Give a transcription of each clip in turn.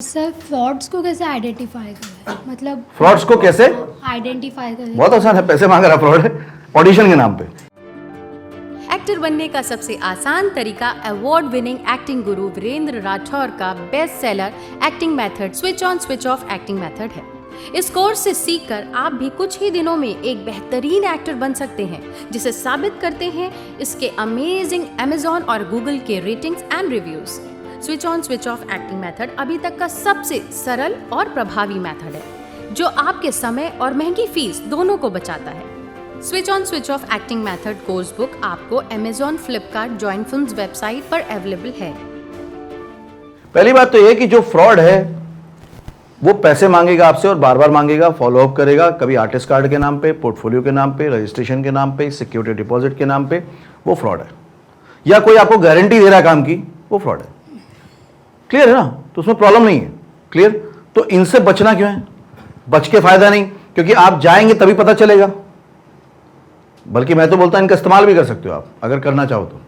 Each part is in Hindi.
सर फ्रॉड्स को कैसे आइडेंटिफाई करें, मतलब फ्रॉड्स को कैसे आइडेंटिफाई करें? बहुत आसान है, पैसे मांग रहा फ्रॉड है ऑडिशन के नाम पे। एक्टर बनने का सबसे आसान तरीका अवार्ड विनिंग एक्टिंग गुरु वीरेंद्र राठौर का best seller acting method switch on switch off acting method है। इस कोर्स से सीखकर आप भी कुछ ही दिनों में एक बेहतरीन एक्टर बन सकते हैं, जिसे साबित करते हैं इसके अमेजिंग अमेजॉन और गूगल के ratings and reviews. Switch on switch off acting method अभी तक का सबसे सरल और प्रभावी मेथड है, जो आपके समय और महंगी फीस दोनों को बचाता है। Switch on switch off acting method course book आपको Amazon, Flipkart, join films website पर अवेलेबल है। पहली बात तो यह कि जो फ्रॉड है वो पैसे मांगेगा आपसे और बार बार मांगेगा, फॉलोअप करेगा, कभी आर्टिस्ट कार्ड के नाम पे, पोर्टफोलियो के नाम पे, रजिस्ट्रेशन के नाम पे, सिक्योरिटी डिपॉजिट के नाम पे, वो फ्रॉड है। या कोई आपको गारंटी दे रहा है काम की, वो फ्रॉड है। क्लियर है ना? तो उसमें प्रॉब्लम नहीं है। क्लियर? तो इनसे बचना क्यों है? बच के फायदा नहीं, क्योंकि आप जाएंगे तभी पता चलेगा। बल्कि मैं तो बोलता हूं इनका इस्तेमाल भी कर सकते हो आप, अगर करना चाहो तो।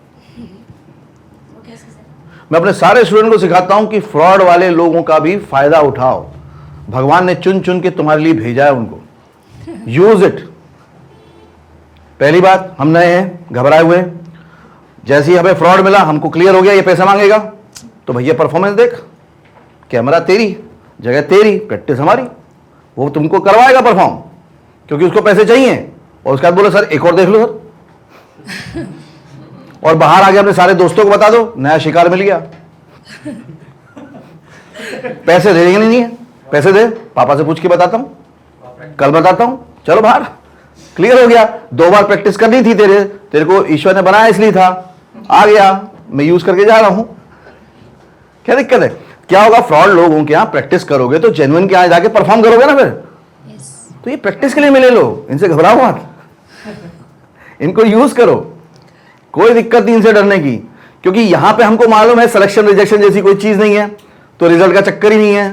मैं अपने सारे स्टूडेंट को सिखाता हूं कि फ्रॉड वाले लोगों का भी फायदा उठाओ। भगवान ने चुन चुन के तुम्हारे लिए भेजा है उनको, यूज इट। पहली बात, हम नए हैं, घबराए हुए हैं। जैसे ही हमें फ्रॉड मिला, हमको क्लियर हो गया ये पैसा मांगेगा, तो भैया परफॉर्मेंस देख, कैमरा तेरी, जगह तेरी, प्रैक्टिस हमारी। वो तुमको करवाएगा परफॉर्म, क्योंकि उसको पैसे चाहिए। और उसके बाद बोलो सर एक और देख लो सर, और बाहर आके अपने सारे दोस्तों को बता दो नया शिकार मिल गया। पैसे दे देंगे नहीं है, पैसे दे, पापा से पूछ के बताता हूं, कल बताता हूं, चलो बाहर। क्लियर हो गया? 2 बार प्रैक्टिस करनी थी, तेरे को ईश्वर ने बनाया इसलिए था, आ गया, मैं यूज करके जा रहा हूं। क्या दिक्कत है? क्या होगा, फ्रॉड लोगों के यहां प्रैक्टिस करोगे तो जेन्युइन के यहां जाके परफॉर्म करोगे ना फिर। तो ये प्रैक्टिस के लिए मिले लोग, इनसे घबराओ मत, इनको यूज करो, कोई दिक्कत नहीं इनसे डरने की। क्योंकि यहां पे हमको मालूम है सिलेक्शन रिजेक्शन जैसी कोई चीज नहीं है, तो रिजल्ट का चक्कर ही नहीं है।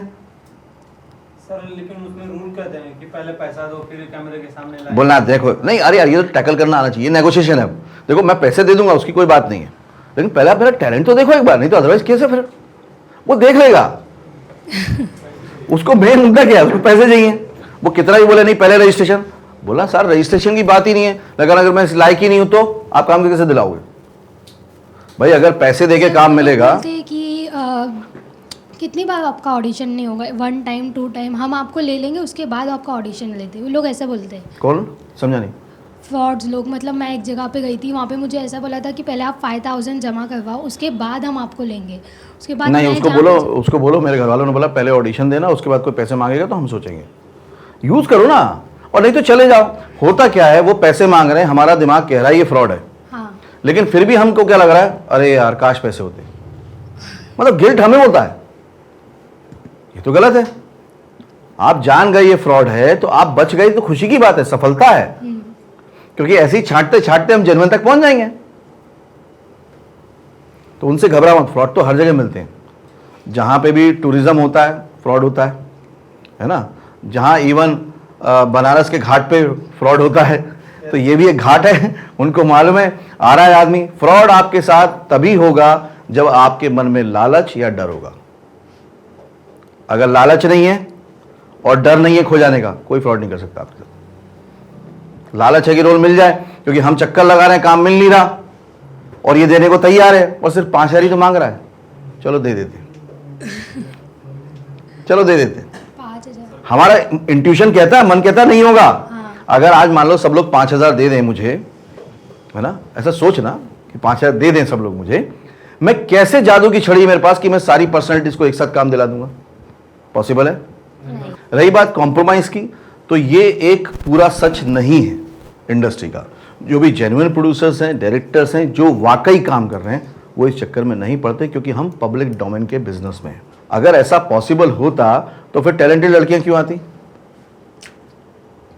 सर लेकिन उसमें रूल कहते हैं कि पहले पैसा दो फिर कैमरे के सामने लाओ। बोलना देखो, नहीं अरे यार ये तो टैकल करना आना चाहिए, नेगोशिएशन है। देखो मैं पैसे दे दूंगा, उसकी कोई बात नहीं है, लेकिन पहले आप मेरा टैलेंट तो देखो एक बार, नहीं तो अदरवाइज कैसे? फिर वो देख लेगा। उसको मेन मुद्दा क्या है, उसको पैसे चाहिए। वो कितना ही बोले नहीं पहले रजिस्ट्रेशन, बोला सर रजिस्ट्रेशन की बात ही नहीं है, लेकिन अगर मैं इस लायक ही नहीं हूं तो आप काम कैसे दिलाओगे? भाई अगर पैसे देके काम मिलेगा। कि कितनी बार आपका ऑडिशन नहीं होगा, 1 टाइम 2 टाइम हम आपको ले लेंगे, उसके बाद आपका ऑडिशन लेते हैं, वो लोग ऐसा बोलते हैं। कौन? समझा नहीं। फ्रॉड्स लोग, मतलब मैं एक जगह पे गई थी, वहाँ पे मुझे ऐसा बोला था कि पहले आप 5000 जमा करवाओ, उसके बाद हम आपको लेंगे। उसके बाद नहीं, उसको बोलो मेरे घर वालों ने बोला पहले ऑडिशन देना, उसके बाद कोई पैसे मांगेगा तो हम सोचेंगे। यूज करो ना, और नहीं तो चले जाओ। होता क्या है, वो पैसे मांग रहे हैं, हमारा दिमाग कह रहा है ये फ्रॉड है, हाँ। लेकिन फिर भी हमको क्या लग रहा है, अरे यार काश पैसे होते। मतलब गिल्ट हमें होता है, ये तो गलत है। आप जान गए ये फ्रॉड है तो आप बच गए तो खुशी की बात है, सफलता है। क्योंकि ऐसे ही छांटते छांटते हम जेन्युइन तक पहुंच जाएंगे। तो उनसे घबराओ मत, फ्रॉड तो हर जगह मिलते हैं। जहां पे भी टूरिज्म होता है फ्रॉड होता है ना? जहां इवन बनारस के घाट पे फ्रॉड होता है, तो ये भी एक घाट है, उनको मालूम है। आ रहा है आदमी, फ्रॉड आपके साथ तभी होगा जब आपके मन में लालच या डर होगा। अगर लालच नहीं है और डर नहीं है खो जाने का, कोई फ्रॉड नहीं कर सकता आपके साथ। लालच है कि रोल मिल जाए, क्योंकि हम चक्कर लगा रहे हैं, काम मिल नहीं रहा, और ये देने को तैयार है, और सिर्फ 5000 ही तो मांग रहा है, चलो दे देते, चलो दे देते। 5000 हमारा इंट्यूशन कहता है, मन कहता है नहीं होगा। हाँ। अगर आज मान लो सब लोग 5000 दे दें मुझे, है ना, ऐसा सोचना कि 5000 दे दें सब लोग मुझे, मैं कैसे जादू की छड़ी मेरे पास कि मैं सारी पर्सनैलिटीज को एक साथ काम दिला दूंगा? पॉसिबल है? रही बात कॉम्प्रोमाइज की, तो ये एक पूरा सच नहीं है इंडस्ट्री का। जो भी जेन्युइन प्रोड्यूसर्स हैं, डायरेक्टर्स हैं, जो वाकई काम कर रहे हैं, वो इस चक्कर में नहीं पड़ते, क्योंकि हम पब्लिक डोमेन के बिजनेस में हैं। अगर ऐसा पॉसिबल होता तो फिर टैलेंटेड लड़कियां क्यों आती?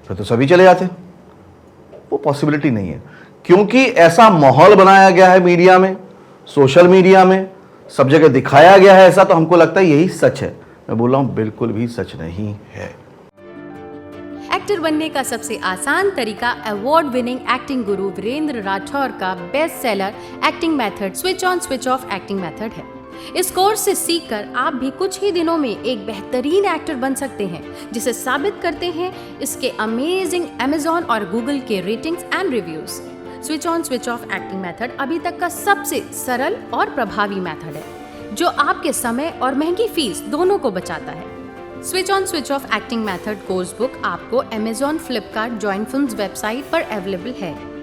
फिर तो सभी चले जाते। वो पॉसिबिलिटी नहीं है, क्योंकि ऐसा माहौल बनाया गया है मीडिया में, सोशल मीडिया में, सब जगह दिखाया गया है ऐसा, तो हमको लगता है यही सच है। मैं बोल रहा हूं बिल्कुल भी सच नहीं है। एक्टर बनने का सबसे आसान तरीका अवार्ड विनिंग एक्टिंग गुरु वीरेंद्र राठौर का best seller acting method switch on switch off acting method है। इस कोर्स से सीखकर आप भी कुछ ही दिनों में एक बेहतरीन एक्टर बन सकते हैं, जिसे साबित करते हैं इसके अमेजिंग Amazon और Google के ratings and reviews. Switch on switch off acting method अभी तक का सबसे सरल और प्रभावी मेथड है, जो आपके समय और महंगी फीस दोनों को बचाता है। Switch on switch off acting method course book आपको Amazon, Flipkart, join films website पर अवेलेबल है।